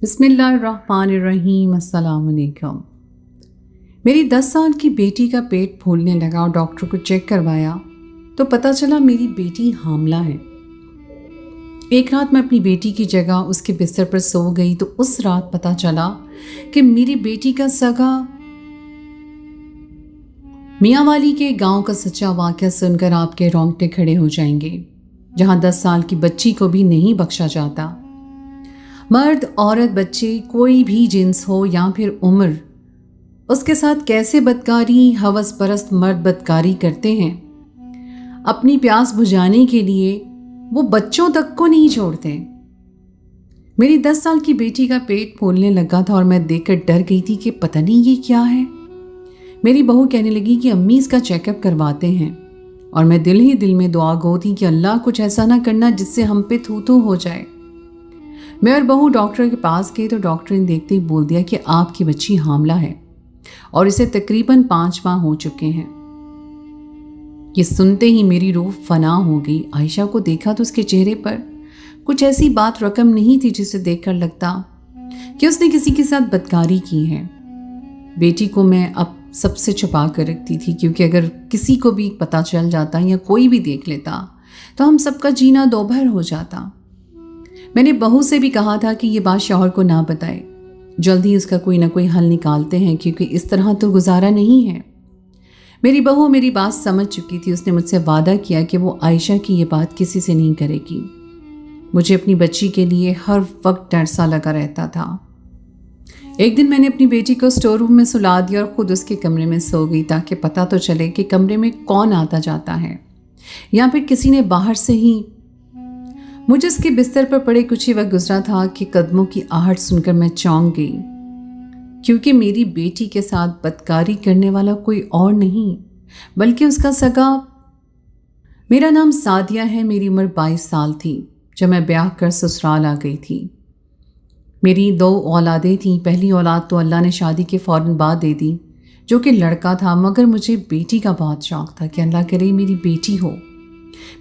बिस्मिल्लाहिर्रहमानिर्रहीम। अस्सलाम वालेकुम। मेरी 10 साल की बेटी का पेट फूलने लगा और डॉक्टर को चेक करवाया तो पता चला मेरी बेटी हामला है। एक रात मैं अपनी बेटी की जगह उसके बिस्तर पर सो गई तो उस रात पता चला कि मेरी बेटी का सगा मियाँ वाली के गांव का सच्चा वाक़या सुनकर आपके रोंगटे खड़े हो जाएंगे, जहां 10 साल की बच्ची को भी नहीं बख्शा जाता। मर्द, औरत, बच्चे, कोई भी जिन्स हो या फिर उम्र, उसके साथ कैसे बदकारी हवस परस्त मर्द बदकारी करते हैं। अपनी प्यास बुझाने के लिए वो बच्चों तक को नहीं छोड़ते। मेरी 10 साल की बेटी का पेट फूलने लगा था और मैं देखकर डर गई थी कि पता नहीं ये क्या है। मेरी बहू कहने लगी कि अम्मी इसका चेकअप करवाते हैं, और मैं दिल ही दिल में दुआ गो थी कि अल्लाह कुछ ऐसा ना करना जिससे हम पे थू थू हो जाए। मैं और बहू डॉक्टर के पास गई तो डॉक्टर ने देखते ही बोल दिया कि आपकी बच्ची हामला है और इसे तकरीबन 5 माह हो चुके हैं। ये सुनते ही मेरी रूह फना हो गई। आयशा को देखा तो उसके चेहरे पर कुछ ऐसी बात रकम नहीं थी जिसे देखकर लगता कि उसने किसी के साथ बदकारी की है। बेटी को मैं अब सबसे छुपा कर रखती थी, क्योंकि अगर किसी को भी पता चल जाता या कोई भी देख लेता तो हम सबका जीना दोभर हो जाता। मैंने बहू से भी कहा था कि ये बात शौहर को ना बताए, जल्दी उसका कोई ना कोई हल निकालते हैं, क्योंकि इस तरह तो गुजारा नहीं है। मेरी बहू मेरी बात समझ चुकी थी। उसने मुझसे वादा किया कि वो आयशा की ये बात किसी से नहीं करेगी। मुझे अपनी बच्ची के लिए हर वक्त डर सा लगा रहता था। एक दिन मैंने अपनी बेटी को स्टोर रूम में सुला दिया और खुद उसके कमरे में सो गई, ताकि पता तो चले कि कमरे में कौन आता जाता है, या फिर किसी ने बाहर से ही। मुझे उसके बिस्तर पर पड़े कुछ ही वक्त गुजरा था कि कदमों की आहट सुनकर मैं चौंक गई, क्योंकि मेरी बेटी के साथ बदकारी करने वाला कोई और नहीं बल्कि उसका सगा। मेरा नाम सादिया है। मेरी उम्र 22 साल थी जब मैं ब्याह कर ससुराल आ गई थी। मेरी 2 औलादें थीं। पहली औलाद तो अल्लाह ने शादी के फ़ौरन बाद दे दी, जो कि लड़का था, मगर मुझे बेटी का बहुत शौक़ था कि अल्लाह करे मेरी बेटी हो,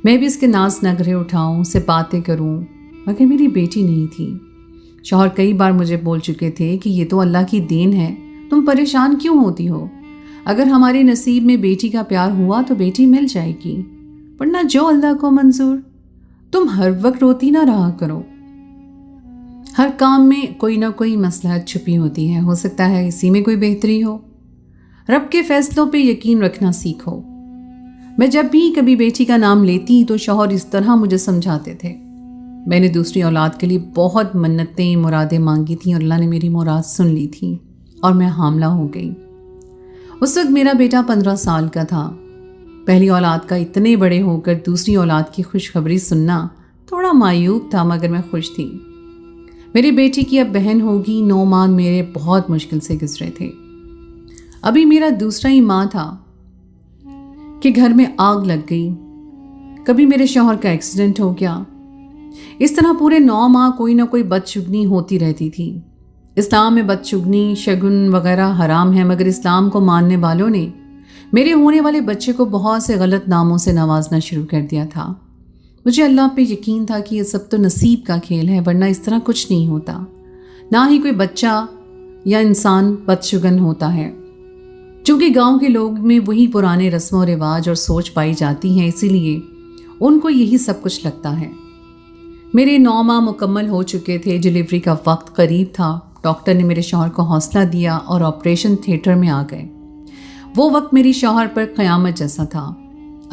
मैं भी इसके नाज नखरे उठाऊं, उससे बातें करूं, मगर मेरी बेटी नहीं थी। शौहर कई बार मुझे बोल चुके थे कि ये तो अल्लाह की देन है, तुम परेशान क्यों होती हो? अगर हमारे नसीब में बेटी का प्यार हुआ तो बेटी मिल जाएगी, वरना जो अल्लाह को मंजूर। तुम हर वक्त रोती ना रहा करो। हर काम में कोई ना कोई मसलहत छुपी होती है, हो सकता है इसी में कोई बेहतरी हो। रब के फैसलों पे यकीन रखना सीखो। मैं जब भी कभी बेटी का नाम लेती तो शौहर इस तरह मुझे समझाते थे। मैंने दूसरी औलाद के लिए बहुत मन्नतें मुरादें मांगी थी और अल्लाह ने मेरी मुराद सुन ली थी और मैं हामला हो गई। उस वक्त मेरा बेटा 15 साल का था। पहली औलाद का इतने बड़े होकर दूसरी औलाद की खुशखबरी सुनना थोड़ा मायूब था, मगर मैं खुश थी। मेरी बेटी की अब बहन होगी। 9 माह मेरे बहुत मुश्किल से गुजरे थे। अभी मेरा दूसरा ही माह था कि घर में आग लग गई। कभी मेरे शौहर का एक्सीडेंट हो गया। इस तरह पूरे 9 माह कोई ना कोई बदशुगनी होती रहती थी। इस्लाम में बदशुगनी, शगुन वगैरह हराम है, मगर इस्लाम को मानने वालों ने मेरे होने वाले बच्चे को बहुत से गलत नामों से नवाजना शुरू कर दिया था। मुझे अल्लाह पे यकीन था कि ये सब तो नसीब का खेल है, वरना इस तरह कुछ नहीं होता। ना ही कोई बच्चा या इंसान बदशुगन होता है। चूँकि गांव के लोग में वही पुराने रस्मों और रिवाज और सोच पाई जाती हैं, इसीलिए उनको यही सब कुछ लगता है। मेरे 9 माह मुकम्मल हो चुके थे। डिलीवरी का वक्त करीब था। डॉक्टर ने मेरे शौहर को हौसला दिया और ऑपरेशन थिएटर में आ गए। वो वक्त मेरी शौहर पर क़यामत जैसा था।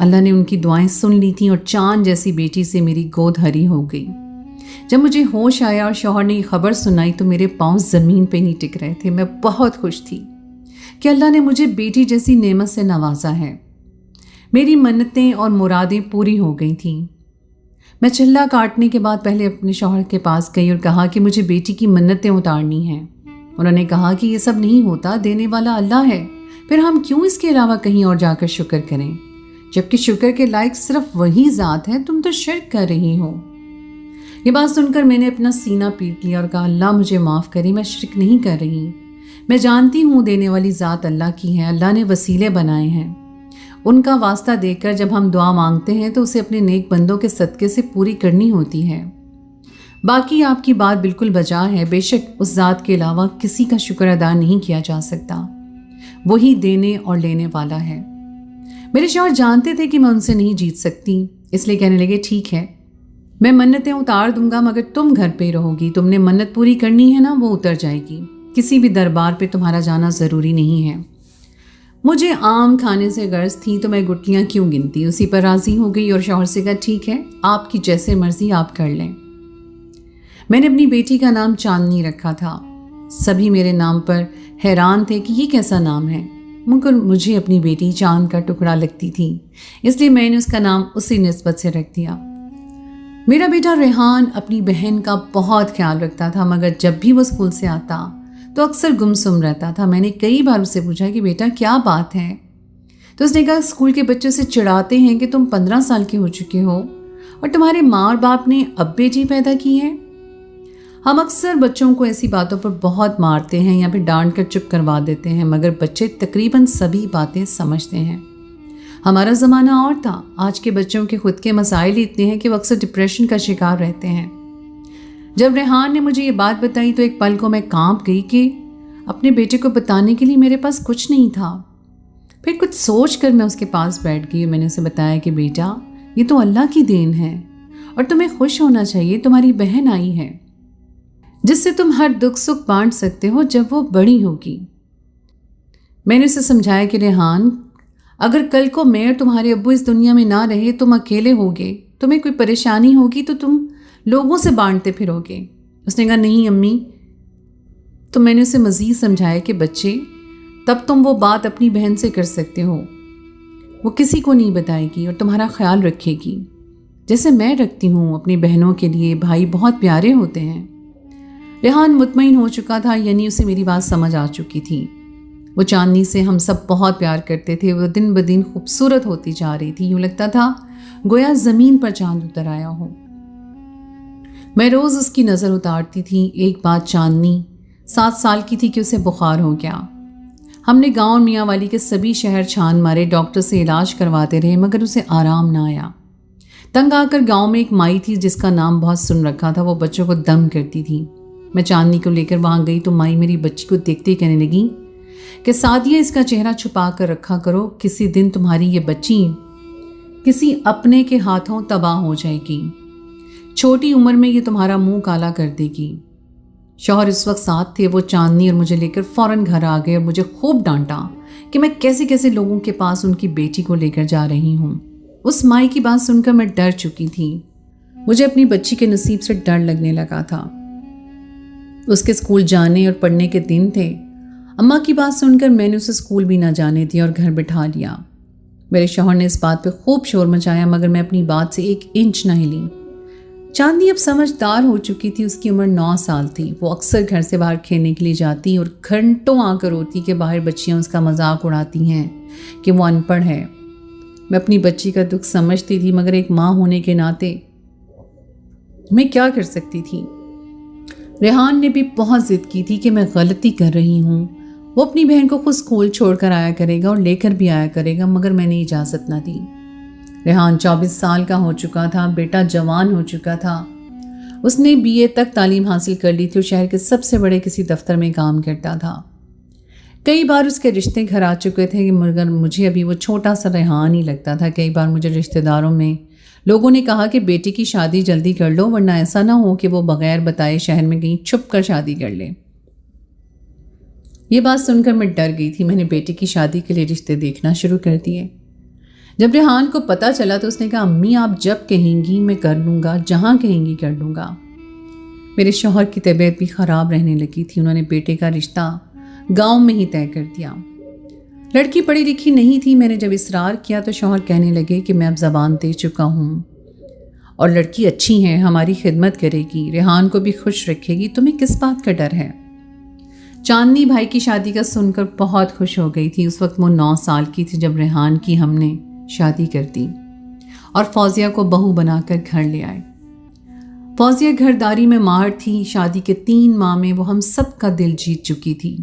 अल्लाह ने उनकी दुआएं सुन ली थी और चांद जैसी बेटी से मेरी गोद हरी हो गई। जब मुझे होश आया और शौहर ने ये खबर सुनाई तो मेरे पाँव ज़मीन पे नहीं टिक रहे थे। मैं बहुत खुश थी कि अल्लाह ने मुझे बेटी जैसी नेमत से नवाजा है। मेरी मन्नतें और मुरादें पूरी हो गई थीं। मैं चिल्ला काटने के बाद पहले अपने शौहर के पास गई और कहा कि मुझे बेटी की मन्नतें उतारनी हैं। उन्होंने कहा कि ये सब नहीं होता, देने वाला अल्लाह है, फिर हम क्यों इसके अलावा कहीं और जाकर शुक्र करें, जबकि शुक्र के लायक सिर्फ वही ज़ात है, तुम तो शिर्क कर रही हो। ये बात सुनकर मैंने अपना सीना पीट लिया और कहा, अल्लाह मुझे माफ़ करे, मैं शिर्क नहीं कर रही। मैं जानती हूँ देने वाली ज़ात अल्लाह की है। अल्लाह ने वसीले बनाए हैं। उनका वास्ता देकर जब हम दुआ मांगते हैं तो उसे अपने नेक बंदों के सदक़े से पूरी करनी होती है। باقی آپ کی بات بالکل بجا ہے، بے شک اس ذات کے علاوہ کسی کا شکر ادا نہیں کیا جا سکتا، وہی دینے اور لینے والا ہے۔ میرے شوہر جانتے تھے کہ میں ان سے نہیں جیت سکتی، اس لیے کہنے لگے ٹھیک ہے، میں منتیں اتار دوں گا مگر تم گھر پہ رہو گی، تم نے منت پوری کرنی ہے نا، وہ اتر جائے گی، کسی بھی دربار پہ تمہارا جانا ضروری نہیں ہے۔ مجھے آم کھانے سے غرض تھی تو میں گٹلیاں کیوں گنتی، اسی پر راضی ہو گئی اور شوہر سے کہا ٹھیک ہے، آپ کی جیسے مرضی آپ کر لیں۔ میں نے اپنی بیٹی کا نام چاندنی رکھا تھا۔ سبھی میرے نام پر حیران تھے کہ یہ کیسا نام ہے، مگر مجھے اپنی بیٹی چاند کا ٹکڑا لگتی تھی، اس لیے میں نے اس کا نام اسی نسبت سے رکھ دیا۔ میرا بیٹا ریحان اپنی بہن کا بہت خیال رکھتا تھا، مگر جب بھی وہ اسکول سے آتا تو اکثر گمسم رہتا تھا۔ میں نے کئی بار اس سے پوچھا کہ بیٹا کیا بات ہے، تو اس نے کہا اسکول کے بچوں سے چڑھاتے ہیں کہ تم 15 سال کے ہو چکے ہو اور تمہارے ماں اور باپ نے اب بیٹی پیدا کی ہے۔ ہم اکثر بچوں کو ایسی باتوں پر بہت مارتے ہیں یا پھر ڈانٹ کر چپ کروا دیتے ہیں، مگر بچے تقریباً سبھی باتیں سمجھتے ہیں۔ ہمارا زمانہ اور تھا، آج کے بچوں کے خود کے مسائل اتنے ہیں کہ وہ اکثر ڈپریشن کا شکار رہتے ہیں۔ جب ریحان نے مجھے یہ بات بتائی تو ایک پل کو میں کانپ گئی کہ اپنے بیٹے کو بتانے کے لیے میرے پاس کچھ نہیں تھا۔ پھر کچھ سوچ کر میں اس کے پاس بیٹھ گئی اور میں نے اسے بتایا کہ بیٹا یہ تو اللہ کی دین ہے اور تمہیں خوش ہونا چاہیے، تمہاری بہن آئی ہے جس سے تم ہر دکھ سکھ بانٹ سکتے ہو جب وہ بڑی ہوگی۔ میں نے اسے سمجھایا کہ ریحان اگر کل کو میں اور تمہارے ابو اس دنیا میں نہ رہے، تم اکیلے ہوگے، تمہیں کوئی پریشانی ہوگی تو تم لوگوں سے بانٹتے پھرو گے۔ اس نے کہا نہیں امی۔ تو میں نے اسے مزید سمجھایا کہ بچے تب تم وہ بات اپنی بہن سے کر سکتے ہو، وہ کسی کو نہیں بتائے گی اور تمہارا خیال رکھے گی جیسے میں رکھتی ہوں۔ اپنی بہنوں کے لیے بھائی بہت پیارے ہوتے ہیں۔ ریحان مطمئن ہو چکا تھا، یعنی اسے میری بات سمجھ آ چکی تھی۔ وہ چاندنی سے ہم سب بہت پیار کرتے تھے، وہ دن بدن خوبصورت ہوتی جا رہی تھی، یوں لگتا تھا گویا زمین پر چاند اتر آیا ہو۔ میں روز اس کی نظر اتارتی تھی۔ ایک بات چاندنی 7 سال کی تھی کہ اسے بخار ہو گیا۔ ہم نے گاؤں میاں والی کے سبھی شہر چھان مارے، ڈاکٹر سے علاج کرواتے رہے مگر اسے آرام نہ آیا۔ تنگ آ کر گاؤں میں ایک مائی تھی جس کا نام بہت سن رکھا تھا، وہ بچوں کو دم کرتی تھی۔ میں چاندنی کو لے کر وہاں گئی تو مائی میری بچی کو دیکھتے کہنے لگی کہ سعدیہ اس کا چہرہ چھپا کر رکھا کرو، کسی دن تمہاری یہ بچی کسی اپنے کے ہاتھوں تباہ ہو جائے گی، چھوٹی عمر میں یہ تمہارا منہ کالا کر دے گی۔ شوہر اس وقت ساتھ تھے، وہ چاندنی اور مجھے لے کر فوراً گھر آ گئے اور مجھے خوب ڈانٹا کہ میں کیسے کیسے لوگوں کے پاس ان کی بیٹی کو لے کر جا رہی ہوں۔ اس مائی کی بات سن کر میں ڈر چکی تھی، مجھے اپنی بچی کے نصیب سے ڈر لگنے لگا تھا۔ اس کے اسکول جانے اور پڑھنے کے دن تھے۔ اماں کی بات سن کر میں نے اسے اسکول بھی نہ جانے دیا اور گھر بٹھا لیا۔ میرے شوہر نے اس بات پہ خوب شور مچایا مگر میں اپنی بات سے 1 انچ نہ ہلی۔ چاندنی اب سمجھدار ہو چکی تھی، اس کی عمر 9 سال تھی۔ وہ اکثر گھر سے باہر کھیلنے کے لیے جاتی اور گھنٹوں آ کر روتی کہ باہر بچیاں اس کا مذاق اڑاتی ہیں کہ وہ ان پڑھ ہے۔ میں اپنی بچی کا دکھ سمجھتی تھی مگر ایک ماں ہونے کے ناطے میں کیا کر سکتی تھی۔ ریحان نے بھی بہت ضد کی تھی کہ میں غلطی کر رہی ہوں، وہ اپنی بہن کو خود اسکول چھوڑ کر آیا کرے گا اور لے کر بھی آیا کرے گا، مگر میں نے اجازت نہ دی۔ ریحان 24 سال کا ہو چکا تھا، بیٹا جوان ہو چکا تھا، اس نے BA تک تعلیم حاصل کر لی تھی اور شہر کے سب سے بڑے کسی دفتر میں کام کرتا تھا۔ کئی بار اس کے رشتے گھر آ چکے تھے مگر مجھے ابھی وہ چھوٹا سا ریحان ہی لگتا تھا۔ کئی بار مجھے رشتہ داروں میں لوگوں نے کہا کہ بیٹی کی شادی جلدی کر لو ورنہ ایسا نہ ہو کہ وہ بغیر بتائے شہر میں کہیں چھپ کر شادی کر لے۔ یہ بات سن کر میں ڈر گئی تھی۔ میں نے بیٹی کی شادی کے لیے رشتے دیکھنا شروع کر دیے۔ جب ریحان کو پتہ چلا تو اس نے کہا امی آپ جب کہیں گی میں کر لوں گا، جہاں کہیں گی کر لوں گا۔ میرے شوہر کی طبیعت بھی خراب رہنے لگی تھی، انہوں نے بیٹے کا رشتہ گاؤں میں ہی طے کر دیا۔ لڑکی پڑھی لکھی نہیں تھی، میں نے جب اصرار کیا تو شوہر کہنے لگے کہ میں اب زبان دے چکا ہوں اور لڑکی اچھی ہے، ہماری خدمت کرے گی، ریحان کو بھی خوش رکھے گی، تمہیں کس بات کا ڈر ہے۔ چاندنی بھائی کی شادی کا سن کر بہت خوش ہو گئی تھی۔ اس وقت وہ 9 سال کی تھی جب ریحان کی ہم نے شادی کر دی اور فوزیہ کو بہو بنا کر گھر لے آئے۔ فوزیہ گھرداری میں ماہر تھی، شادی کے 3 ماہ میں وہ ہم سب کا دل جیت چکی تھی۔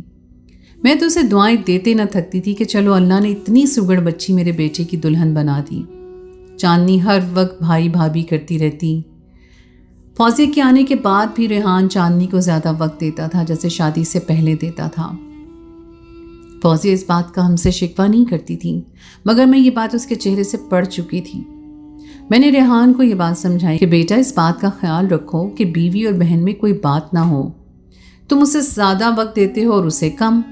میں تو اسے دعائیں دیتے نہ تھکتی تھی کہ چلو اللہ نے اتنی سگڑ بچی میرے بیٹے کی دلہن بنا دی۔ چاندنی ہر وقت بھائی بھابھی کرتی رہتی۔ फौजिया के आने के बाद भी रेहान चांदनी को ज़्यादा वक्त देता था जैसे शादी से पहले देता था। फौजिया इस बात का हमसे शिकवा नहीं करती थी, मगर मैं ये बात उसके चेहरे से पढ़ चुकी थी। मैंने रेहान को ये बात समझाई कि बेटा, इस बात का ख्याल रखो कि बीवी और बहन में कोई बात ना हो। तुम उसे ज़्यादा वक्त देते हो और उसे कम।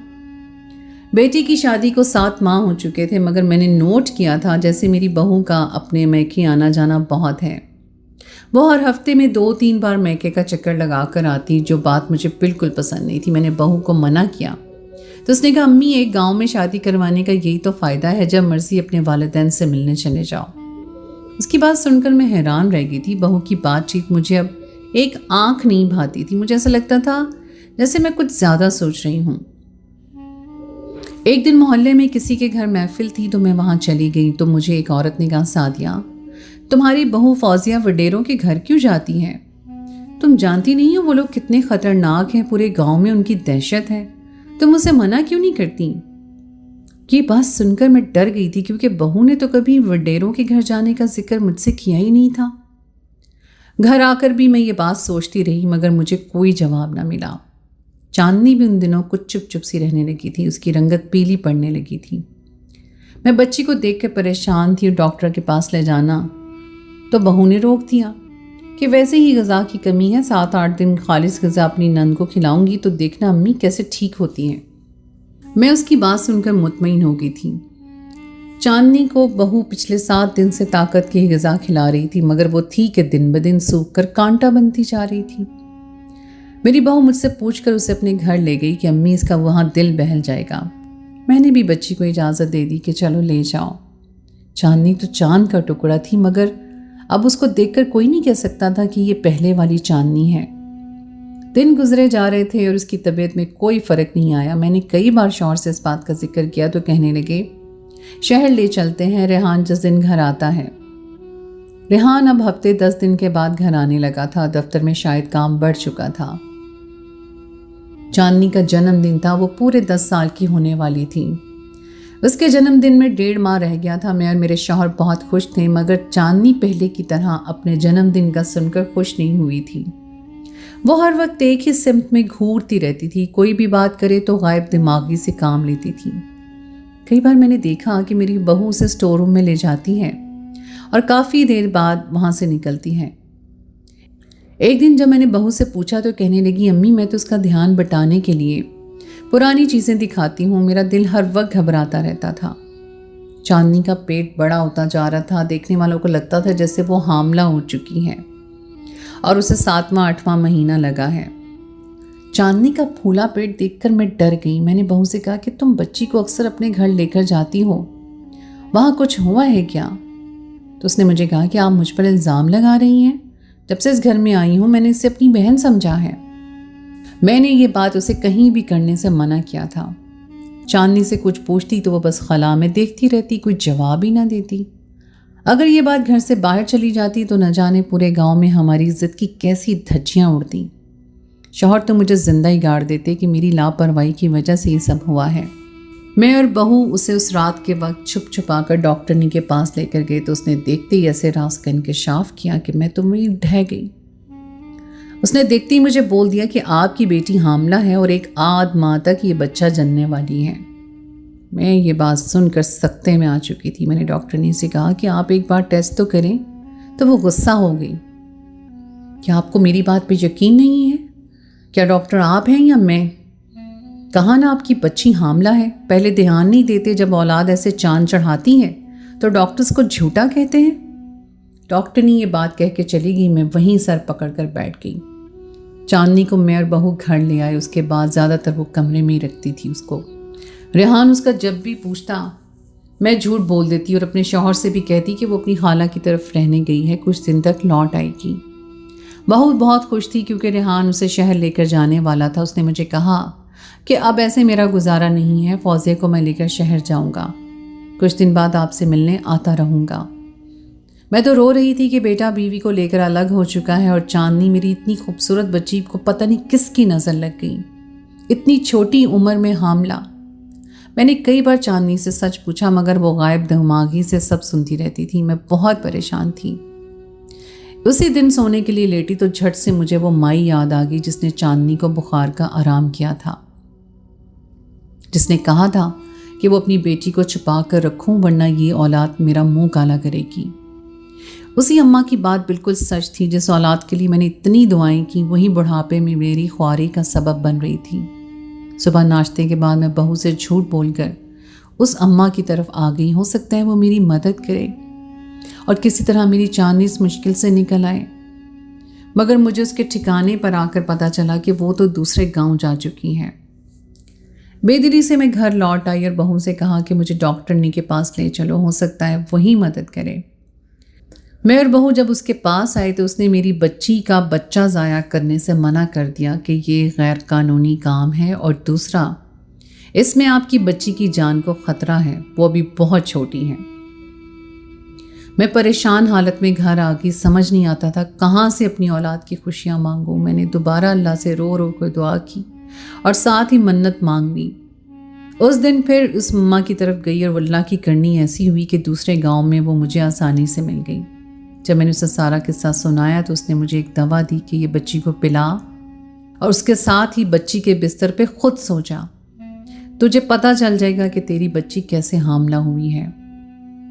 बेटी की शादी को 7 माह हो चुके थे, मगर मैंने नोट किया था जैसे मेरी बहू का अपने मैके आना जाना बहुत है। वो हर हफ्ते में 2-3 बार मैके का चक्कर लगा कर आती, जो बात मुझे बिल्कुल पसंद नहीं थी। मैंने बहू को मना किया तो उसने कहा, अम्मी, एक गांव में शादी करवाने का यही तो फ़ायदा है, जब मर्जी अपने वालिदैन से मिलने चले जाओ। उसकी बात सुनकर मैं हैरान रह गई थी। बहू की बातचीत मुझे अब एक आंख नहीं भाती थी। मुझे ऐसा लगता था जैसे मैं कुछ ज़्यादा सोच रही हूँ। एक दिन मोहल्ले में किसी के घर महफिल थी तो मैं वहाँ चली गई तो मुझे एक औरत ने कहा, सादिया, तुम्हारी बहू फौजिया वडेरों के घर क्यों जाती है? तुम जानती नहीं हो वो लोग कितने खतरनाक हैं, पूरे गांव में उनकी दहशत है। तुम उसे मना क्यों नहीं करती? ये बात सुनकर मैं डर गई थी, क्योंकि बहू ने तो कभी वडेरों के घर जाने का जिक्र मुझसे किया ही नहीं था। घर आकर भी मैं ये बात सोचती रही, मगर मुझे कोई जवाब ना मिला। चांदनी भी उन दिनों कुछ चुप चुप सी रहने लगी थी, उसकी रंगत पीली पड़ने लगी थी। मैं बच्ची को देख कर परेशान थी और डॉक्टर के पास ले जाना तो बहू ने रोक दिया कि वैसे ही ग़िज़ा की कमी है, 7-8 दिन खालिस ग़िज़ा अपनी नंद को खिलाऊंगी तो देखना अम्मी कैसे ठीक होती हैं। मैं उसकी बात सुनकर मुतमईन हो गई थी। चांदनी को बहू पिछले 7 दिन से ताकत की ग़िज़ा खिला रही थी, मगर वो थी कि दिन ब दिन सूख कर कांटा बनती जा रही थी। मेरी बहू मुझसे पूछकर उसे अपने घर ले गई कि अम्मी, इसका वहाँ दिल बहल जाएगा। मैंने भी बच्ची को इजाज़त दे दी कि चलो ले जाओ। चांदनी तो चांद का टुकड़ा थी, मगर अब उसको देखकर कोई नहीं कह सकता था कि ये पहले वाली चांदनी है। दिन गुजरे जा रहे थे और उसकी तबीयत में कोई फ़र्क नहीं आया। मैंने कई बार शौहर से इस बात का जिक्र किया तो कहने लगे, शहर ले चलते हैं, रेहान जिस दिन घर आता है। रेहान अब हफ्ते 10 दिन के बाद घर आने लगा था। दफ्तर में शायद काम बढ़ चुका था। चांदनी का जन्मदिन था, वो पूरे 10 साल की होने वाली थी। उसके जन्मदिन में 1.5 माह रह गया था। मैं और मेरे शौहर बहुत खुश थे, मगर चांदनी पहले की तरह अपने जन्मदिन का सुनकर खुश नहीं हुई थी। वो हर वक्त एक ही सिमत में घूरती रहती थी। कोई भी बात करे तो गायब दिमागी से काम लेती थी। कई बार मैंने देखा कि मेरी बहू उसे स्टोर रूम में ले जाती है और काफ़ी देर बाद वहाँ से निकलती है। एक दिन जब मैंने बहू से पूछा तो कहने लगी, अम्मी, मैं तो उसका ध्यान बटाने के लिए पुरानी चीज़ें दिखाती हूँ, मेरा दिल हर वक्त घबराता रहता था। चांदनी का पेट बड़ा होता जा रहा था। देखने वालों को लगता था जैसे वो हामला हो चुकी है और उसे 7वां-8वां महीना लगा है। चांदनी का फूला पेट देखकर मैं डर गई। मैंने बहू से कहा कि तुम बच्ची को अक्सर अपने घर लेकर जाती हो, वहाँ कुछ हुआ है क्या? तो उसने मुझे कहा कि आप मुझ पर इल्ज़ाम लगा रही हैं। जब से इस घर में आई हूँ मैंने इसे अपनी बहन समझा है। मैंने ये बात उसे कहीं भी करने से मना किया था। चांदनी से कुछ पूछती तो वो बस खला में देखती रहती, कोई जवाब ही ना देती। अगर ये बात घर से बाहर चली जाती तो न जाने पूरे गांव में हमारी इज्जत की कैसी धज्जियां उड़ती। शौहर तो मुझे जिंदा ही गाड़ देते कि मेरी लापरवाही की वजह से ये सब हुआ है। मैं और बहू उसे उस रात के वक्त छुप छुपा कर डॉक्टरनी के पास लेकर गए तो उसने देखते ही ऐसे रास का इंकशाफ किया कि मैं तो वहीं ढह गई। उसने देखते ही मुझे बोल दिया कि आपकी बेटी हामला है और एक आध माह तक ये बच्चा जनने वाली है। मैं ये बात सुनकर सख्ते में आ चुकी थी। मैंने डॉक्टरनी से कहा कि आप एक बार टेस्ट तो करें, तो वो गुस्सा हो गई। क्या आपको मेरी बात पे यकीन नहीं है? क्या डॉक्टर आप हैं या मैं? कहा ना आपकी बच्ची हामला है। पहले ध्यान नहीं देते, जब औलाद ऐसे चांद चढ़ाती है तो डॉक्टर्स को झूठा कहते हैं। डॉक्टरनी ये बात कह के चली गई। मैं वहीं सर पकड़ कर बैठ गई। चांदनी को मैं और बहू घर ले आए। उसके बाद ज़्यादातर वो कमरे में ही रखती थी उसको। रेहान उसका जब भी पूछता मैं झूठ बोल देती और अपने शौहर से भी कहती कि वो अपनी खाला की तरफ रहने गई है, कुछ दिन तक लौट आएगी। बहू बहुत खुश थी क्योंकि रेहान उसे शहर लेकर जाने वाला था। उसने मुझे कहा कि अब ऐसे मेरा गुजारा नहीं है, फौजिया को मैं लेकर शहर जाऊंगा, कुछ दिन बाद आपसे मिलने आता रहूँगा। मैं तो रो रही थी कि बेटा बीवी को लेकर अलग हो चुका है और चांदनी मेरी इतनी खूबसूरत बच्ची को पता नहीं किसकी नज़र लग गई, इतनी छोटी उम्र में हामला। मैंने कई बार चांदनी से सच पूछा मगर वो गायब दिमागी से सब सुनती रहती थी। मैं बहुत परेशान थी। उसी दिन सोने के लिए लेटी तो झट से मुझे वो माई याद आ गई जिसने चांदनी को बुखार का आराम किया था, जिसने कहा था कि वो अपनी बेटी को छुपा कर रखूं वरना ये औलाद मेरा मुंह काला करेगी। उसी अम्मा की बात बिल्कुल सच थी। जिस औलाद के लिए मैंने इतनी दुआएं की वही बुढ़ापे में मेरी ख्वारी का सबब बन रही थी। सुबह नाश्ते के बाद मैं बहू से झूठ बोलकर उस अम्मा की तरफ आ गई। हो सकता है वो मेरी मदद करे और किसी तरह मेरी चांदनी इस मुश्किल से निकल आए, मगर मुझे उसके ठिकाने पर आकर पता चला कि वो तो दूसरे गांव जा चुकी हैं। बेदिली से मैं घर लौट आई और बहू से कहा कि मुझे डॉक्टरनी के पास ले चलो, हो सकता है वही मदद करे। मैं और बहू जब उसके पास आए तो उसने मेरी बच्ची का बच्चा ज़ाया करने से मना कर दिया कि ये गैर कानूनी काम है और दूसरा इसमें आपकी बच्ची की जान को खतरा है, वो अभी बहुत छोटी है। मैं परेशान हालत में घर आ गई। समझ नहीं आता था कहाँ से अपनी औलाद की खुशियाँ मांगूं। मैंने दोबारा अल्लाह से रो रो कर दुआ की और साथ ही मन्नत मांग ली। उस दिन फिर उस मम्मा की तरफ गई और अल्लाह की करनी ऐसी हुई कि दूसरे गांव में वो मुझे आसानी से मिल गई। जब मैंने उसे सारा किस्सा सुनाया तो उसने मुझे एक दवा दी कि ये बच्ची को पिला और उसके साथ ही बच्ची के बिस्तर पे खुद सो जा, तुझे पता चल जाएगा कि तेरी बच्ची कैसे हामला हुई है।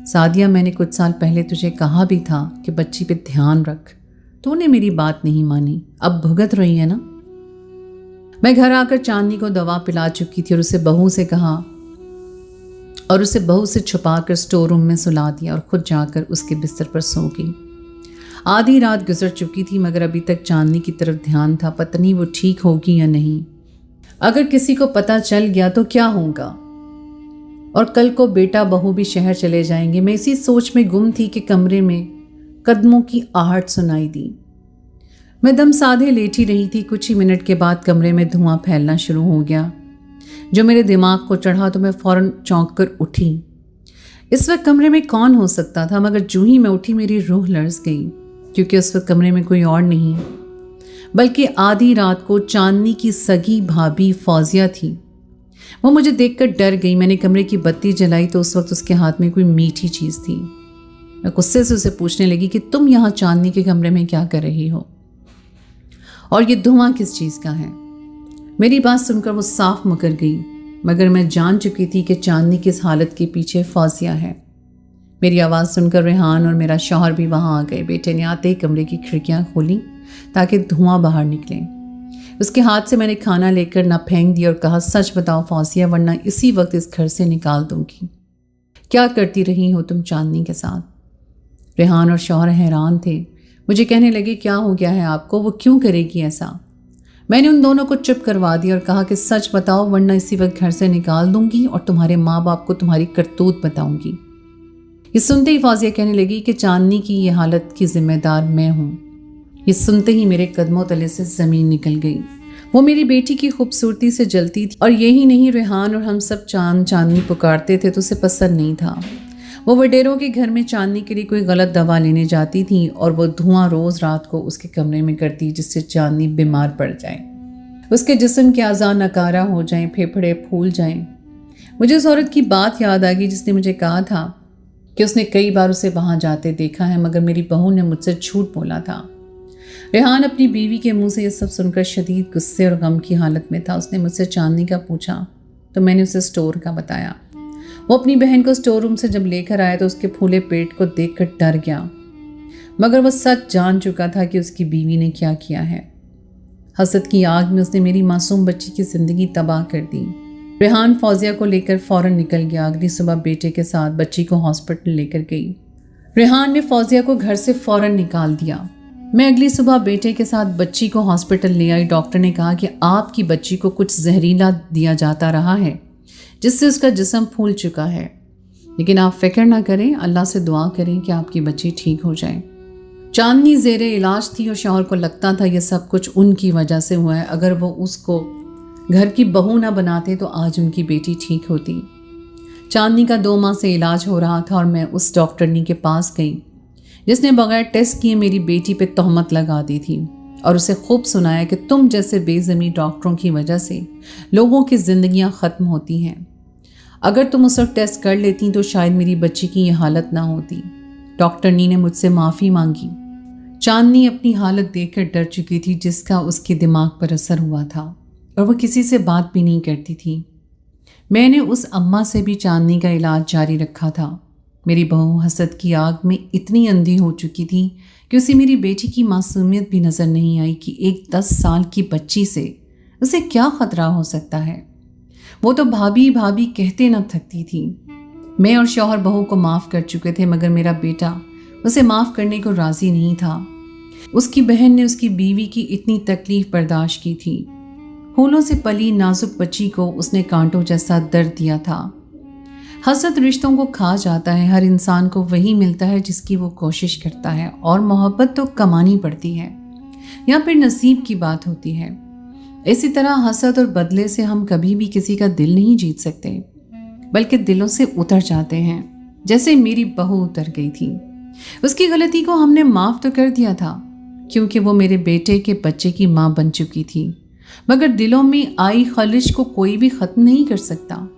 सादिया, मैंने कुछ साल पहले तुझे कहा भी था कि बच्ची पे ध्यान रख, तूने मेरी बात नहीं मानी, अब भुगत रही है ना। मैं घर आकर चांदनी को दवा पिला चुकी थी और उसे बहू से छुपा कर स्टोर रूम में सुला दिया और खुद जाकर उसके बिस्तर पर सो गई। आधी रात गुजर चुकी थी मगर अभी तक चांदनी की तरफ ध्यान था। पता नहीं वो ठीक होगी या नहीं। अगर किसी को पता चल गया तो क्या होगा, और कल को बेटा बहू भी शहर चले जाएंगे। मैं इसी सोच में गुम थी कि कमरे में कदमों की आहट सुनाई दी। मैं दम साधे लेटी रही थी। कुछ ही मिनट के बाद कमरे में धुआं फैलना शुरू हो गया जो मेरे दिमाग को चढ़ा तो मैं फौरन चौंक कर उठी। इस वक्त कमरे में कौन हो सकता था, मगर जूं ही मैं उठी मेरी रूह लर्ज़ गई क्योंकि उस वक्त कमरे में कोई और नहीं बल्कि आधी रात को चांदनी की सगी भाभी फौजिया थी। वो मुझे देखकर डर गई। मैंने कमरे की बत्ती जलाई तो उस वक्त उसके हाथ में कोई मीठी चीज़ थी। मैं गुस्से से उसे पूछने लगी कि तुम यहाँ चांदनी के कमरे में क्या कर रही हो और ये धुआं किस चीज़ का है। मेरी बात सुनकर वो साफ मुकर गई, मगर मैं जान चुकी थी कि चांदनी की इस हालत के पीछे फौजिया है। मेरी आवाज़ सुनकर रेहान और मेरा शौहर भी वहाँ आ गए। बेटे ने आते ही कमरे की खिड़कियाँ खोली ताकि धुआं बाहर निकले। उसके हाथ से मैंने खाना लेकर ना फेंक दिया और कहा, सच बताओ फौजिया, वरना इसी वक्त इस घर से निकाल दूंगी। क्या करती रही हो तुम चांदनी के साथ। रेहान और शौहर हैरान थे। मुझे कहने लगे, क्या हो गया है आपको, वो क्यों करेगी ऐसा। मैंने उन दोनों को चुप करवा दिया और कहा कि सच बताओ वरना इसी वक्त घर से निकाल दूंगी और तुम्हारे माँ बाप को तुम्हारी करतूत बताऊंगी। ये सुनते ही फौजिया कहने लगी कि चांदनी की ये हालत की जिम्मेदार मैं हूँ। ये सुनते ही मेरे कदमों तले से ज़मीन निकल गई। वो मेरी बेटी की खूबसूरती से जलती थी और यही नहीं, रेहान और हम सब चांदनी पुकारते थे तो उसे पसंद नहीं था। वो वडेरों के घर में चांदनी के लिए कोई गलत दवा लेने जाती थी और वो धुआं रोज़ रात को उसके कमरे में करती जिससे चांदनी बीमार पड़ जाए, उसके जिस्म के आज़ा नकारा हो जाएं, फेफड़े फूल जाएं। मुझे उस औरत की बात याद आ गई जिसने मुझे कहा था कि उसने कई बार उसे वहाँ जाते देखा है, मगर मेरी बहू ने मुझसे झूठ बोला था। रेहान अपनी बीवी के मुंह से ये सब सुनकर शदीद गुस्से और गम की हालत में था। उसने मुझसे चांदनी का पूछा तो मैंने उसे स्टोर का बताया। वो अपनी बहन को स्टोर रूम से जब लेकर आया तो उसके फूले पेट को देखकर डर गया, मगर वो सच जान चुका था कि उसकी बीवी ने क्या किया है। हसद की आग में उसने मेरी मासूम बच्ची की ज़िंदगी तबाह कर दी। रेहान फौजिया को लेकर फ़ौरन निकल गया। अगली सुबह बेटे के साथ बच्ची को हॉस्पिटल लेकर गई। रेहान ने फौजिया को घर से फ़ौरन निकाल दिया। मैं अगली सुबह बेटे के साथ बच्ची को हॉस्पिटल ले आई। डॉक्टर ने कहा कि आपकी बच्ची को कुछ जहरीला दिया जाता रहा है जिससे उसका जिस्म फूल चुका है, लेकिन आप फिक्र ना करें, अल्लाह से दुआ करें कि आपकी बच्ची ठीक हो जाए। चांदनी ज़ेरे इलाज थी और शौहर को लगता था ये सब कुछ उनकी वजह से हुआ है। अगर वो उसको घर की बहू ना बनाते तो आज उनकी बेटी ठीक होती। चांदनी का 2 माह से इलाज हो रहा था और मैं उस डॉक्टरनी के पास गई जिसने बगैर टेस्ट किए मेरी बेटी पे तहमत लगा दी थी और उसे खूब सुनाया कि तुम जैसे बेज़मीन डॉक्टरों की वजह से लोगों की ज़िंदगियां ख़त्म होती हैं। अगर तुम उस वक्त टेस्ट कर लेती तो शायद मेरी बच्ची की ये हालत ना होती। डॉक्टरनी ने मुझसे माफ़ी मांगी। चांदनी अपनी हालत देखकर डर चुकी थी, जिसका उसके दिमाग पर असर हुआ था, और वो किसी से बात भी नहीं करती थी। मैंने उस अम्मा से भी चांदनी का इलाज जारी रखा था। मेरी बहू हसद की आग में इतनी अंधी हो चुकी थी कि उसे मेरी बेटी की मासूमियत भी नज़र नहीं आई कि एक 10 साल की बच्ची से उसे क्या खतरा हो सकता है। वो तो भाभी भाभी कहते न थकती थी। मैं और शौहर बहू को माफ़ कर चुके थे, मगर मेरा बेटा उसे माफ़ करने को राज़ी नहीं था। उसकी बहन ने उसकी बीवी की इतनी तकलीफ बर्दाश्त की थी। फूलों से पली नाजुक बच्ची को उसने कांटों जैसा दर्द दिया था। हसद रिश्तों को खा जाता है। हर इंसान को वही मिलता है जिसकी वो कोशिश करता है, और मोहब्बत तो कमानी पड़ती है या फिर नसीब की बात होती है। इसी तरह हसद और बदले से हम कभी भी किसी का दिल नहीं जीत सकते, बल्कि दिलों से उतर जाते हैं, जैसे मेरी बहू उतर गई थी। उसकी गलती को हमने माफ़ तो कर दिया था, क्योंकि वो मेरे बेटे के बच्चे की माँ बन चुकी थी, मगर दिलों में आई खलिश को कोई भी ख़त्म नहीं कर सकता।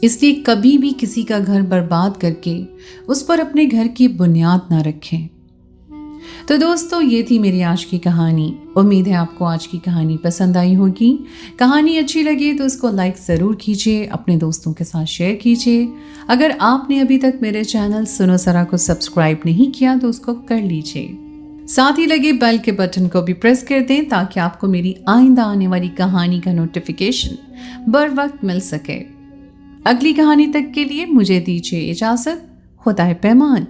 इसलिए कभी भी किसी का घर बर्बाद करके उस पर अपने घर की बुनियाद ना रखें। तो दोस्तों, ये थी मेरी आज की कहानी। उम्मीद है आपको आज की कहानी पसंद आई होगी। कहानी अच्छी लगी तो उसको लाइक ज़रूर कीजिए, अपने दोस्तों के साथ शेयर कीजिए। अगर आपने अभी तक मेरे चैनल सुनो ज़रा को सब्सक्राइब नहीं किया तो उसको कर लीजिए। साथ ही लगे बेल के बटन को भी प्रेस कर दें, ताकि आपको मेरी आइंदा आने वाली कहानी का नोटिफिकेशन बर वक्त मिल सके। अगली कहानी तक के लिए मुझे दीजिए इजाज़त। खुदा है पैमान।